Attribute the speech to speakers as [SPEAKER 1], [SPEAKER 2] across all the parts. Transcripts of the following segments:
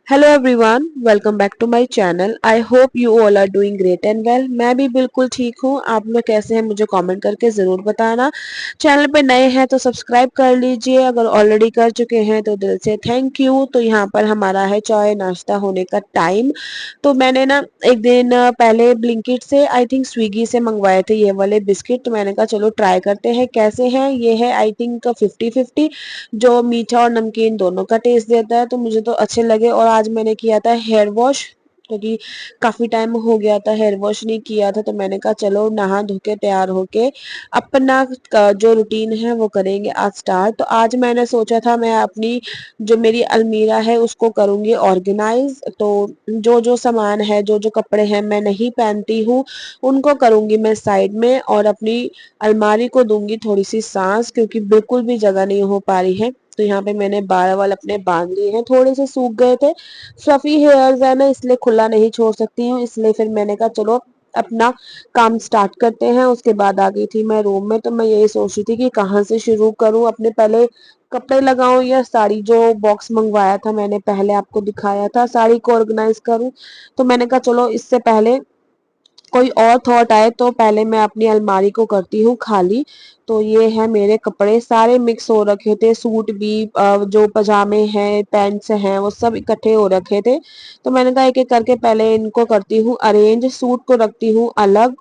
[SPEAKER 1] Hello everyone, welcome back to my channel. I hope you all are doing great and well. मैं भी बिल्कुल ठीक हूँ। आप लोग कैसे हैं मुझे कमेंट करके ज़रूर बताना। चैनल पे नए हैं तो सब्सक्राइब कर लीजिए, अगर ऑलरेडी कर चुके हैं तो दिल से थैंक यू। तो यहाँ पर हमारा है चाय नाश्ता होने का टाइम। तो मैंने ना एक दिन पहले ब्लिंकिट से आई थिंक स्विगी से मंगवाए थे ये वाले बिस्किट। तो मैंने कहा चलो ट्राई करते हैं कैसे हैं। ये है आई थिंक 50-50, जो मीठा और नमकीन दोनों का टेस्ट देता है। तो मुझे तो अच्छे लगे। और आज मैंने किया था हेयर वॉश, क्योंकि काफी टाइम हो गया था हेयर वॉश नहीं किया था। तो मैंने कहा चलो नहा धो के तैयार होके अपना जो रूटीन है वो करेंगे आज स्टार्ट। तो आज मैंने सोचा था मैं अपनी जो मेरी अलमीरा है उसको करूंगी ऑर्गेनाइज। तो जो जो सामान है, जो जो कपड़े हैं मैं नहीं पहनती हूँ, उनको करूंगी मैं साइड में और अपनी अलमारी को दूंगी थोड़ी सी सांस, क्योंकि बिल्कुल भी जगह नहीं हो पा रही है। तो यहाँ पे मैंने बाल वाल अपने बांध लिए हैं, थोड़े से सूख गए थे। फ्लफी हेयर्स है ना, इसलिए खुला नहीं छोड़ सकती हूँ। इसलिए फिर मैंने कहा चलो अपना काम स्टार्ट करते हैं। उसके बाद आ गई थी मैं रूम में। तो मैं यही सोच रही थी कि कहाँ से शुरू करूँ, अपने पहले कपड़े लगाऊं या साड़ी, जो बॉक्स मंगवाया था मैंने पहले आपको दिखाया था, साड़ी को ऑर्गेनाइज करूं। तो मैंने कहा चलो इससे पहले कोई और थॉट आए तो पहले मैं अपनी अलमारी को करती हूँ खाली। तो ये है मेरे कपड़े सारे मिक्स हो रखे थे, सूट भी जो पजामे हैं पैंट्स हैं वो सब इकट्ठे हो रखे थे। तो मैंने कहा एक एक करके पहले इनको करती हूँ अरेंज। सूट को रखती हूँ अलग,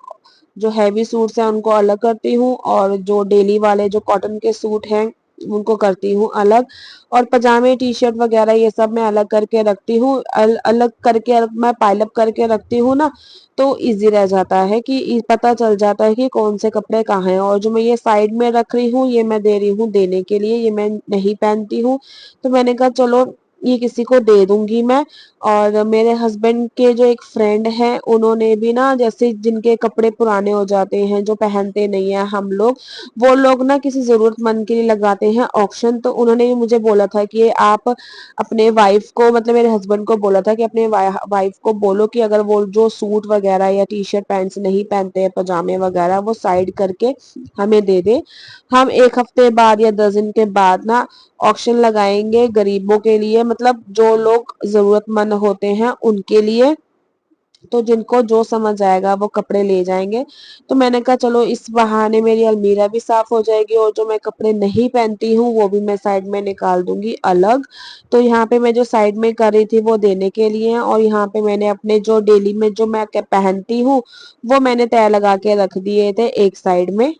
[SPEAKER 1] जो हैवी सूट्स हैं उनको अलग करती हूँ, और जो डेली वाले जो कॉटन के सूट हैं उनको करती हूँ अलग। और पजामे टी शर्ट वगैरह ये सब मैं अलग करके रखती हूँ। अलग करके मैं पाइल अप करके रखती हूँ ना, तो इजी रह जाता है कि पता चल जाता है कि कौन से कपड़े कहाँ हैं। और जो मैं ये साइड में रख रही हूँ ये मैं दे रही हूँ देने के लिए, ये मैं नहीं पहनती हूँ। तो मैंने कहा चलो ये किसी को दे दूंगी मैं। और मेरे हस्बैंड के जो एक फ्रेंड हैं उन्होंने भी ना, जैसे जिनके कपड़े पुराने हो जाते हैं जो पहनते नहीं है हम लोग, वो लोग ना किसी जरूरतमंद के लिए लगाते हैं ऑक्शन। तो उन्होंने भी मुझे बोला था कि आप अपने वाइफ को, मतलब मेरे हस्बैंड को बोला था कि अपने वाइफ को बोलो कि अगर वो जो सूट वगैरह या टी शर्ट पैंट्स नहीं पहनते हैं, पजामे वगैरह, वो साइड करके हमें दे दे। हम एक हफ्ते बाद या 10 दिन के बाद ना ऑक्शन लगाएंगे गरीबों के लिए, मतलब जो लोग जरूरतमंद होते हैं उनके लिए। तो जिनको जो समझ आएगा वो कपड़े ले जाएंगे। तो मैंने कहा चलो इस बहाने मेरी अलमीरा भी साफ हो जाएगी, और जो मैं कपड़े नहीं पहनती हूँ वो भी मैं साइड में निकाल दूंगी अलग। तो यहाँ पे मैं जो साइड में कर रही थी वो देने के लिए है, और यहाँ पे मैंने अपने जो डेली में जो मैं पहनती हूँ वो मैंने तय लगा के रख दिए थे एक साइड में।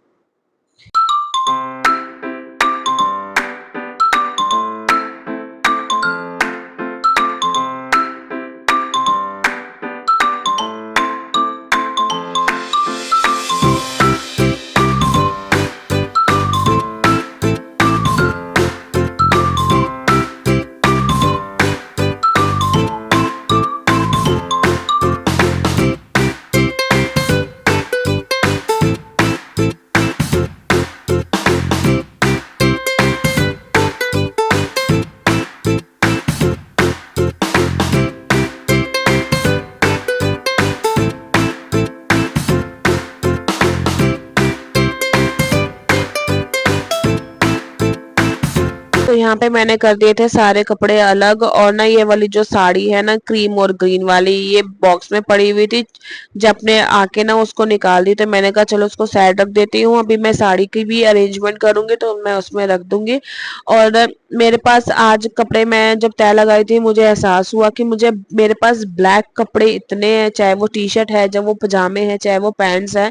[SPEAKER 1] तो यहाँ पे मैंने कर दिए थे सारे कपड़े अलग। और ना ये वाली जो साड़ी है ना, क्रीम और ग्रीन वाली, ये बॉक्स में पड़ी हुई थी। जब ने आके ना उसको निकाल दी, तो मैंने कहा चलो उसको साइड रख देती हूँ। अभी मैं साड़ी की भी अरेंजमेंट करूंगी तो मैं उसमें रख दूंगी। और मेरे पास आज कपड़े, मैं जब तय लगाई थी मुझे एहसास हुआ कि मुझे मेरे पास ब्लैक कपड़े इतने हैं, चाहे वो टी शर्ट है, चाहे वो पजामे हैं, चाहे वो पैंट्स हैं।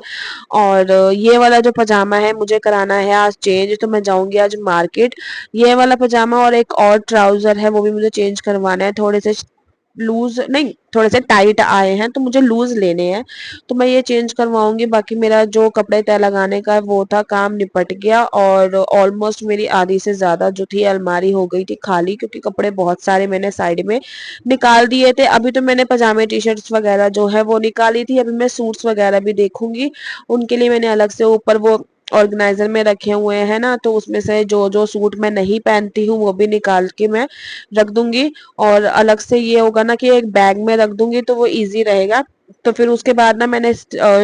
[SPEAKER 1] और ये वाला जो पजामा है मुझे कराना है आज चेंज, तो मैं जाऊंगी आज मार्केट। ये वाला पजामा और एक और ट्राउजर है वो भी मुझे चेंज करवाना है। थोड़े से लूज नहीं, थोड़े से टाइट आए हैं तो मुझे लूज लेने हैं। तो मैं ये चेंज करवाऊंगी। बाकी मेरा जो कपड़े तय लगाने का वो था काम निपट गया, और ऑलमोस्ट मेरी आधी से ज्यादा जो थी अलमारी हो गई थी खाली, क्योंकि कपड़े बहुत सारे मैंने साइड में निकाल दिए थे। अभी तो मैंने पजामे टी शर्ट्स वगैरह जो है वो निकाली थी। अभी मैं सूट्स वगैरह भी देखूंगी, उनके लिए मैंने अलग से ऊपर वो ऑर्गेनाइजर में रखे हुए हैं ना, तो उसमें से जो जो सूट मैं नहीं पहनती हूँ वो भी निकाल के मैं रख दूंगी। और अलग से ये होगा ना कि एक बैग में रख दूंगी तो वो इजी रहेगा। तो फिर उसके बाद ना मैंने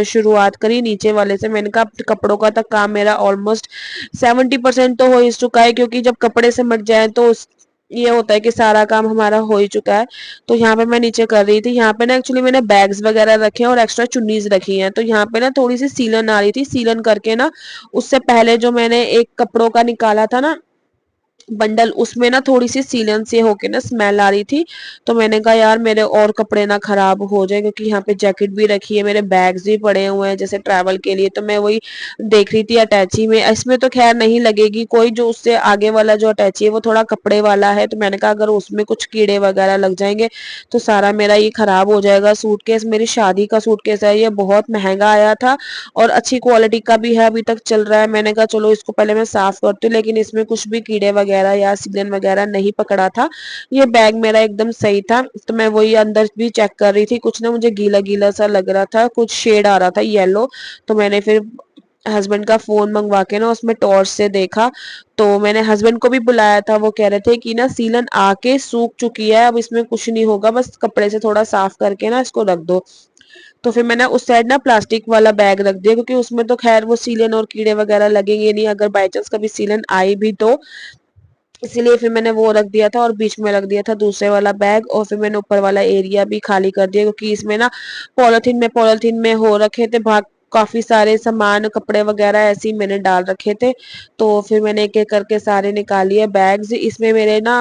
[SPEAKER 1] शुरुआत करी नीचे वाले से। मैंने कहा कपड़ों का तक काम मेरा ऑलमोस्ट 70% तो हो ही चुका है, क्योंकि जब कपड़े सिमट जाए तो ये होता है कि सारा काम हमारा हो ही चुका है। तो यहाँ पे मैं नीचे कर रही थी। यहाँ पे ना एक्चुअली मैंने बैग्स वगैरह रखे हैं और एक्स्ट्रा चुन्नीज रखी हैं। तो यहाँ पे ना थोड़ी सी सीलन आ रही थी। सीलन करके ना उससे पहले जो मैंने एक कपड़ों का निकाला था ना बंडल, उसमें ना थोड़ी सी सीलन से होके ना स्मेल आ रही थी। तो मैंने कहा यार मेरे और कपड़े ना खराब हो जाए, क्योंकि यहाँ पे जैकेट भी रखी है, मेरे बैग्स भी पड़े हुए हैं जैसे ट्रैवल के लिए। तो मैं वही देख रही थी अटैची में, इसमें तो खैर नहीं लगेगी कोई, जो उससे आगे वाला जो अटैची है वो थोड़ा कपड़े वाला है। तो मैंने कहा अगर उसमें कुछ कीड़े वगैरह लग जाएंगे तो सारा मेरा ये खराब हो जाएगा। सूटकेस मेरी शादी का सूटकेस है, ये बहुत महंगा आया था और अच्छी क्वालिटी का भी है, अभी तक चल रहा है। मैंने कहा चलो इसको पहले मैं साफ करती हूँ, लेकिन इसमें कुछ भी कीड़े वगैरह या सीलन वगैरह नहीं पकड़ा था। ये बैग मेरा एकदम सही था। तो मैं वही अंदर भी चेक कर रही थी, कुछ ना मुझे गीला गीला सा लग रहा था, कुछ शेड आ रहा था येलो। तो मैंने फिर हस्बैंड का फोन मंगवा के ना उसमें टॉर्च से देखा। तो मैंने हस्बैंड को भी बुलाया था, वो कह रहे थे कि ना सीलन आके सूख चुकी है, अब इसमें कुछ नहीं होगा, बस कपड़े से थोड़ा साफ करके ना इसको रख दो। तो फिर मैंने उस साइड ना प्लास्टिक वाला बैग रख दिया, क्योंकि उसमें तो खैर वो सीलन और कीड़े वगैरह लगेंगे नहीं, अगर बाई चांस कभी सीलन आई भी तो। इसीलिए फिर मैंने वो रख दिया था और बीच में रख दिया था दूसरे वाला बैग, और फिर मैंने ऊपर वाला एरिया भी खाली कर दिया, क्योंकि इसमें ना पॉलिथीन में हो रखे थे भाग, काफी सारे सामान कपड़े वगैरह ऐसे ही मैंने डाल रखे थे। तो फिर मैंने एक एक करके सारे निकाल लिए बैग्स। इसमें मेरे ना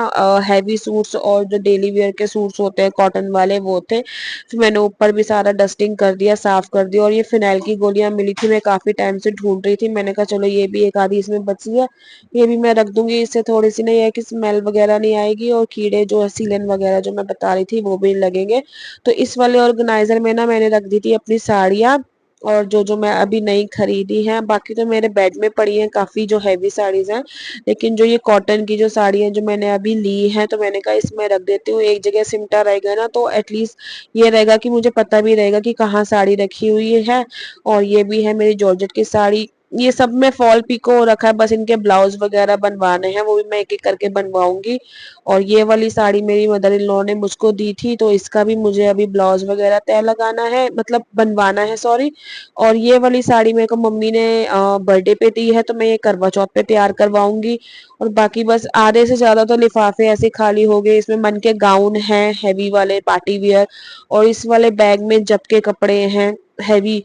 [SPEAKER 1] हैवी सूट्स और जो डेली वेयर के सूट्स होते हैं कॉटन वाले वो थे। फिर मैंने ऊपर भी सारा डस्टिंग कर दिया, साफ कर दिया। और ये फिनाइल की गोलियां मिली थी, मैं काफी टाइम से ढूंढ रही थी, मैंने कहा चलो ये भी एक आधी इसमें बची है, ये भी मैं रख दूंगी। इससे थोड़ी सी ना ये है कि स्मेल वगैरह नहीं आएगी और कीड़े जो है सीलन वगैरह जो मैं बता रही थी वो भी नहीं लगेंगे। तो इस वाले ऑर्गेनाइजर में ना मैंने रख दी थी अपनी साड़ियाँ और जो जो मैं अभी नई खरीदी हैं। बाकी तो मेरे बेड में पड़ी हैं काफी जो हैवी साड़ीज हैं, लेकिन जो ये कॉटन की जो साड़ी है जो मैंने अभी ली है, तो मैंने कहा इसमें रख देती हूँ, एक जगह सिमटा रहेगा ना तो एटलीस्ट ये रहेगा कि मुझे पता भी रहेगा कि कहाँ साड़ी रखी हुई है। और ये भी है मेरी जॉर्जेट की साड़ी। ये सब में फॉल पिको हो रखा है, बस इनके ब्लाउज वगैरह बनवाने हैं, वो भी मैं एक एक करके बनवाऊंगी। और ये वाली साड़ी मेरी मदर इन लॉ ने मुझको दी थी, तो इसका भी मुझे अभी ब्लाउज वगैरह तय लगाना है, मतलब बनवाना है सॉरी। और ये वाली साड़ी मेरे को मम्मी ने बर्थडे पे दी है, तो मैं ये करवा चौथ पे तैयार करवाऊंगी। और बाकी बस आधे से ज्यादा तो लिफाफे ऐसे खाली हो गए, इसमें मन के गाउन हैं हैवी वाले पार्टी वियर, और इस वाले बैग में जब के कपड़े हैं हैवी।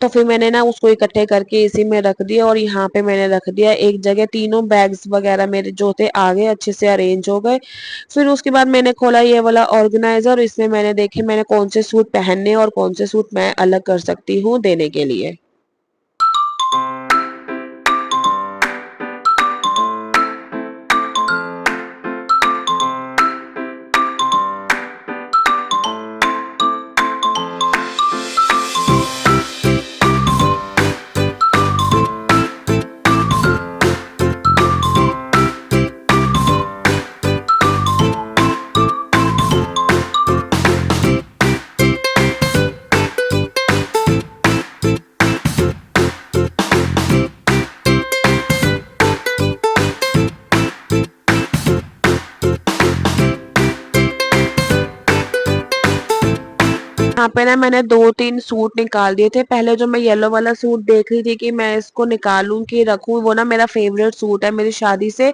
[SPEAKER 1] तो फिर मैंने ना उसको इकट्ठे करके इसी में रख दिया, और यहाँ पे मैंने रख दिया एक जगह, तीनों बैग्स वगैरह मेरे जो थे आगे अच्छे से अरेंज हो गए। फिर उसके बाद मैंने खोला ये वाला ऑर्गेनाइजर, और इसमें मैंने देखे मैंने कौन से सूट पहनने और कौन से सूट मैं अलग कर सकती हूँ देने के लिए। यहाँ पे ना मैंने 2-3 सूट निकाल दिए थे। पहले जो मैं येलो वाला सूट देख रही थी कि मैं इसको निकालूं कि रखूं, वो ना मेरा फेवरेट सूट है, मेरी शादी से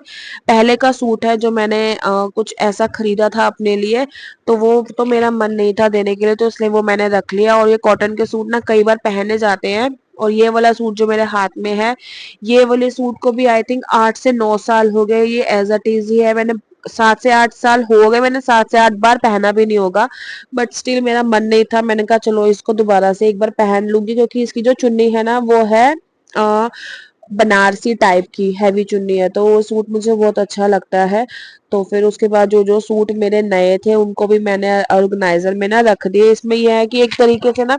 [SPEAKER 1] पहले का सूट है जो मैंने कुछ ऐसा खरीदा था अपने लिए। तो वो तो मेरा मन नहीं था देने के लिए, तो इसलिए वो मैंने रख लिया। और ये कॉटन के सूट ना कई बार पहने जाते हैं। और ये वाला सूट जो मेरे हाथ में है, ये वाले सूट को भी आई थिंक 8 से 9 साल हो गए, ये एज अ टीज ही है। मैंने 7 से 8 साल हो गए, मैंने 7 से 8 बार पहना भी नहीं होगा, बट स्टिल मेरा मन नहीं था। मैंने कहा चलो इसको दोबारा से एक बार पहन लूंगी, क्योंकि इसकी जो चुन्नी है ना वो है आ, बनारसी टाइप की हैवी चुन्नी है, तो वो सूट मुझे बहुत अच्छा लगता है। तो फिर उसके बाद जो जो सूट मेरे नए थे उनको भी मैंने ऑर्गेनाइजर में ना रख दिए। इसमें यह है कि एक तरीके से ना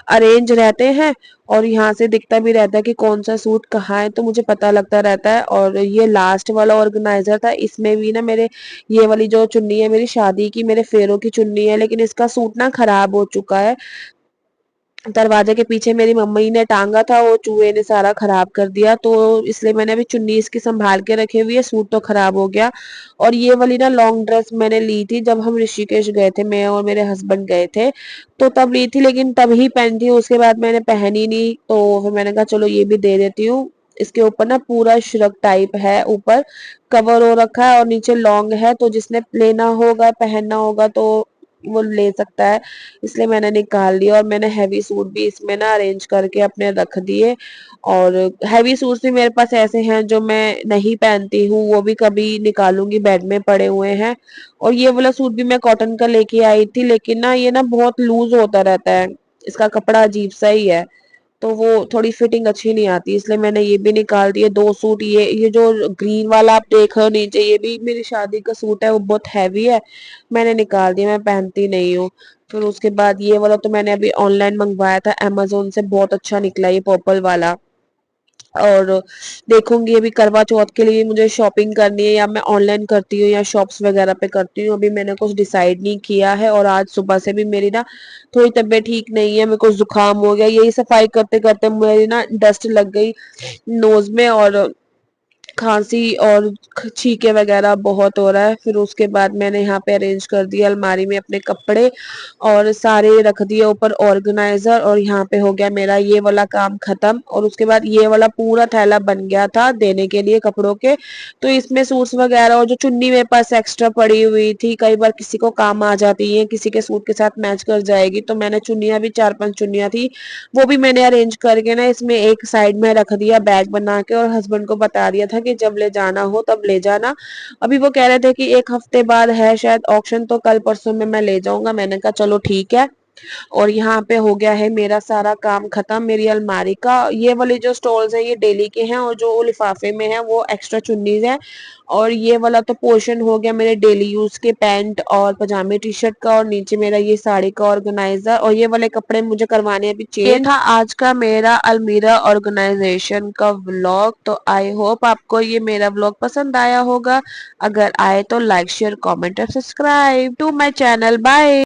[SPEAKER 1] अरेंज रहते हैं, और यहाँ से दिखता भी रहता है कि कौन सा सूट कहाँ है, तो मुझे पता लगता रहता है। और ये लास्ट वाला ऑर्गेनाइजर था, इसमें भी ना मेरे ये वाली जो चुन्नी है मेरी शादी की, मेरे फेरों की चुन्नी है, लेकिन इसका सूट ना खराब हो चुका है। दरवाजे के पीछे मेरी मम्मी ने टांगा था, वो चूहे ने सारा खराब कर दिया, तो इसलिए मैंने अभी चुन्नी इसकी संभाल के रखी हुई है, सूट तो खराब हो गया। और ये वाली ना लॉन्ग ड्रेस मैंने ली थी जब हम ऋषिकेश गए थे, मैं और मेरे हस्बैंड गए थे, तो तब ली थी, लेकिन तब ही पहनी थी, उसके बाद मैंने पहनी नहीं। तो फिर मैंने कहा चलो ये भी दे देती हूँ, इसके ऊपर ना पूरा श्रग टाइप है, ऊपर कवर हो रखा है और नीचे लॉन्ग है, तो जिसने लेना होगा पहनना होगा तो वो ले सकता है। इसलिए मैंने निकाल लिया और मैंने हैवी सूट भी इसमें ना अरेंज करके अपने रख दिए। और हैवी सूट्स भी मेरे पास ऐसे हैं जो मैं नहीं पहनती हूँ, वो भी कभी निकालूंगी, बेड में पड़े हुए हैं। और ये वाला सूट भी मैं कॉटन का लेके आई थी, लेकिन ना ये ना बहुत लूज होता रहता है, इसका कपड़ा अजीब सा ही है, तो वो थोड़ी फिटिंग अच्छी नहीं आती, इसलिए मैंने ये भी निकाल दिए 2 सूट। ये जो ग्रीन वाला आप देख रहे हो नीचे, ये भी मेरी शादी का सूट है, वो बहुत हैवी है, मैंने निकाल दिया, मैं पहनती नहीं हूँ। फिर उसके बाद ये वाला तो मैंने अभी ऑनलाइन मंगवाया था अमेजोन से, बहुत अच्छा निकला ये पर्पल वाला। और देखूंगी अभी करवा चौथ के लिए मुझे शॉपिंग करनी है, या मैं ऑनलाइन करती हूँ या शॉप्स वगैरह पे करती हूँ, अभी मैंने कुछ डिसाइड नहीं किया है। और आज सुबह से भी मेरी ना थोड़ी तबीयत ठीक नहीं है, मेरे को जुकाम हो गया, यही सफाई करते करते मेरी ना डस्ट लग गई नोज में, और खांसी और छींके वगैरह बहुत हो रहा है। फिर उसके बाद मैंने यहाँ पे अरेंज कर दिया अलमारी में अपने कपड़े और सारे रख दिए ऊपर ऑर्गेनाइजर, और यहाँ पे हो गया मेरा ये वाला काम खत्म। और उसके बाद ये वाला पूरा थैला बन गया था देने के लिए कपड़ों के, तो इसमें सूट्स वगैरह और जो चुन्नी मेरे पास एक्स्ट्रा पड़ी हुई थी, कई बार किसी को काम आ जाती है, किसी के सूट के साथ मैच कर जाएगी, तो मैंने चुन्नियां भी 4-5 चुन्नियां थी, वो भी मैंने अरेंज करके ना इसमें एक साइड में रख दिया बैग बना के, और हस्बैंड को बता दिया था कि जब ले जाना हो तब ले जाना। अभी वो कह रहे थे कि 1 हफ्ते बाद है शायद ऑक्शन, तो कल परसों में मैं ले जाऊंगा, मैंने कहा चलो ठीक है। और यहाँ पे हो गया है मेरा सारा काम खत्म, मेरी अलमारी का। ये वाले जो स्टॉल्स हैं ये डेली के हैं, और जो लिफाफे में है वो एक्स्ट्रा चुन्नीज है। और ये वाला तो पोर्शन हो गया मेरे डेली यूज के पैंट और पजामे टी शर्ट का, और नीचे मेरा ये साड़ी का ऑर्गेनाइजर, और ये वाले कपड़े मुझे करवाने अभी चेंज। ये था आज का मेरा अलमीरा ऑर्गेनाइजेशन का व्लॉग। तो आई होप आपको ये मेरा व्लॉग पसंद आया होगा, अगर आए तो लाइक शेयर कमेंट और subscribe to my channel. Bye.